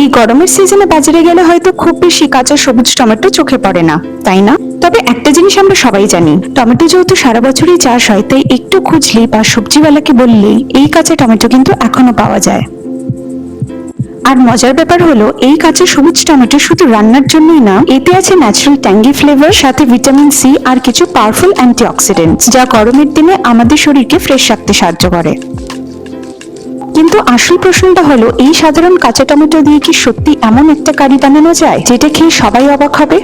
এই গরমের সিজনে বাজারে গেলে হয়তো খুব বেশি কাঁচা সবুজ টমেটো চোখে পড়ে না, তাই না? তবে একটা জিনিস আমরা সবাই জানি, টমেটো যেহেতু সারা বছরই চাষ হয়, তাই একটু খুঁজলেই বা সবজিওয়ালাকে বললেই এই কাঁচা টমেটো কিন্তু এখনো পাওয়া যায়। আর মজার ব্যাপার হলো, এই কাঁচা সবুজ টমেটো শুধু রান্নার জন্যই না, এতে আছে ন্যাচারাল ট্যাঙ্গি ফ্লেভার, সাথে ভিটামিন সি আর কিছু পাওয়ারফুল অ্যান্টিঅক্সিডেন্টস, যা গরমের দিনে আমাদের শরীরকে ফ্রেশ রাখতে সাহায্য করে। কিন্তু আসল প্রশ্নটা হলো, এই সাধারণ কাঁচা টমেটো দিয়ে কি সত্যি এমন একটা কারি বানানো যায় যেটা খেয়ে সবাই অবাক হবে?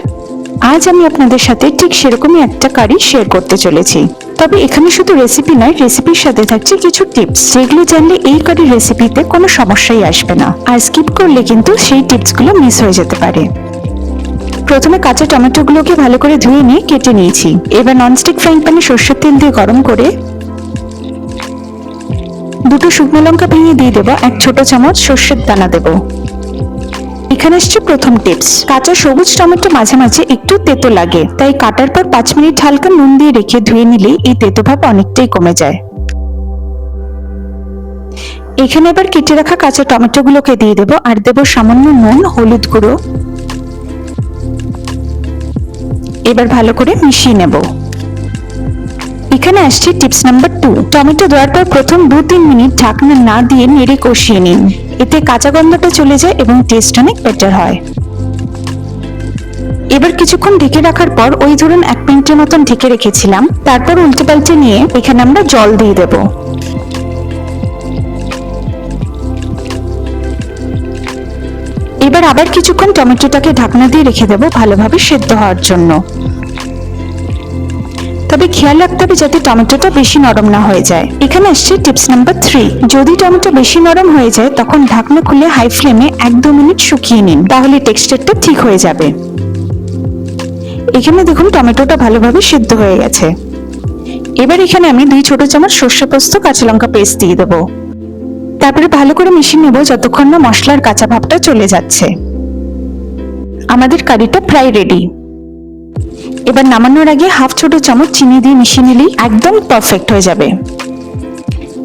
আজ আমি আপনাদের সাথে ঠিক সেরকমই একটা কারি শেয়ার করতে চলেছি। তবে এখানে শুধু রেসিপি নয়, রেসিপির সাথে থাকছে কিছু টিপস, যেগুলো জানলে এই কারি রেসিপিতে কোনো সমস্যাই আসবে না, আর স্কিপ করলে কিন্তু সেই টিপসগুলো মিস হয়ে যেতে পারে। প্রথমে কাঁচা টমেটোগুলোকে ভালো করে ধুয়ে নিয়ে কেটে নিয়েছি। এবার ননস্টিক ফ্রাইং প্যানে সরষের তেল দিয়ে গরম করে দুটো শুকনো লঙ্কা ভেঙে দিয়ে দেবো, এক ছোট চামচ সর্ষের দানা দেবো। এখানে আসছে প্রথম টিপস। কাঁচা সবুজ টমেটো মাঝে মাঝে একটু তেতো লাগে, তাই কাটার পর 5 মিনিট হালকা নুন দিয়ে রেখে ধুয়ে নিলে এই তেতো ভাব অনেকটাই কমে যায়। এখানে এবার কেটে রাখা কাঁচা টমেটোগুলোকে দিয়ে দেবো, আর দেবো সামান্য নুন, হলুদ গুঁড়ো। এবার ভালো করে মিশিয়ে নেব। এখানে আসছে টিপস নাম্বার 2। টমেটো দেওয়ার পর প্রথম 2-3 মিনিট ঢাকনা না দিয়ে নেড়ে কষিয়ে নিন। এতে কাঁচা গন্ধটা চলে যায় এবং টেস্ট অনেক বেটার হয়। এবার কিছুক্ষণ ঢেকে রাখার পর, ওই ধরুন 1 মিনিটের মতন ঢেকে রেখেছিলাম, তারপর উল্টে পাল্টে নিয়ে এখানে আমরা জল দিয়ে দেব। এবার আবার কিছুক্ষণ টমেটোটাকে ঢাকনা দিয়ে রেখে দেব ভালোভাবে সেদ্ধ হওয়ার জন্য। তবে খেয়াল রাখতে হবে যাতে টমেটোটা বেশি নরম না হয়ে যায়। এখানে আসছে টিপস নাম্বার 3। যদি টমেটো বেশি নরম হয়ে যায়, তখন ঢাকনা খুলে হাই ফ্লেমে 1-2 মিনিট শুকিয়ে নিন, তাহলে টেক্সচারটা ঠিক হয়ে যাবে। এখানে দেখুন টমেটোটা ভালোভাবে সিদ্ধ হয়ে গেছে। এবার এখানে আমি 2 ছোট চামচ সর্ষে পোস্ত কাঁচা লঙ্কা পেস্ট দিয়ে দেবো। তারপরে ভালো করে মিশিয়ে নেব যতক্ষণ না মশলার কাঁচা ভাবটা চলে যাচ্ছে। আমাদের কারিটা প্রায় রেডি। এবার নামানোর আগে হাফ ছোট চামচ চিনি দিয়ে মিশিয়ে নিলেই একদম পারফেক্ট হয়ে যাবে।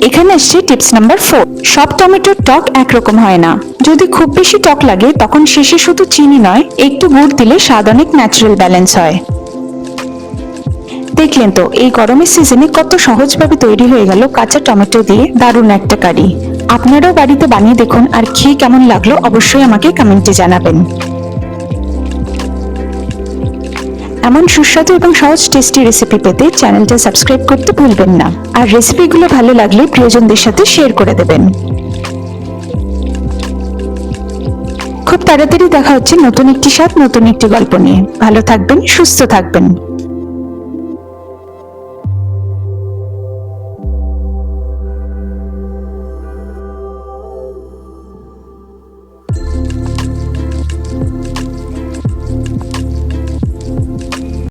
এখানে আসছে টিপস নাম্বার 4। সব টমেটোর টক একরকম হয় না। যদি খুব বেশি টক লাগে, তখন শেষে শুধু চিনি নয়, একটু গুড় দিলে স্বাদ অনেক ন্যাচারাল ব্যালেন্স হয়। দেখলেন তো, এই গরমের সিজনে কত সহজভাবে তৈরি হয়ে গেল কাঁচা টমেটো দিয়ে দারুণ একটা কারি। আপনারাও বাড়িতে বানিয়ে দেখুন, আর খেয়ে কেমন লাগলো অবশ্যই আমাকে কমেন্টে জানাবেন। এমন সুস্বাদু এবং সহজ টেস্টি রেসিপি পেতে চ্যানেলটা সাবস্ক্রাইব করতে ভুলবেন না, আর রেসিপিগুলো ভালো লাগলে প্রিয়জনদের সাথে শেয়ার করে দেবেন। খুব তাড়াতাড়ি দেখা হচ্ছে নতুন একটি স্বাদ, নতুন একটি গল্প নিয়ে। ভালো থাকবেন, সুস্থ থাকবেন।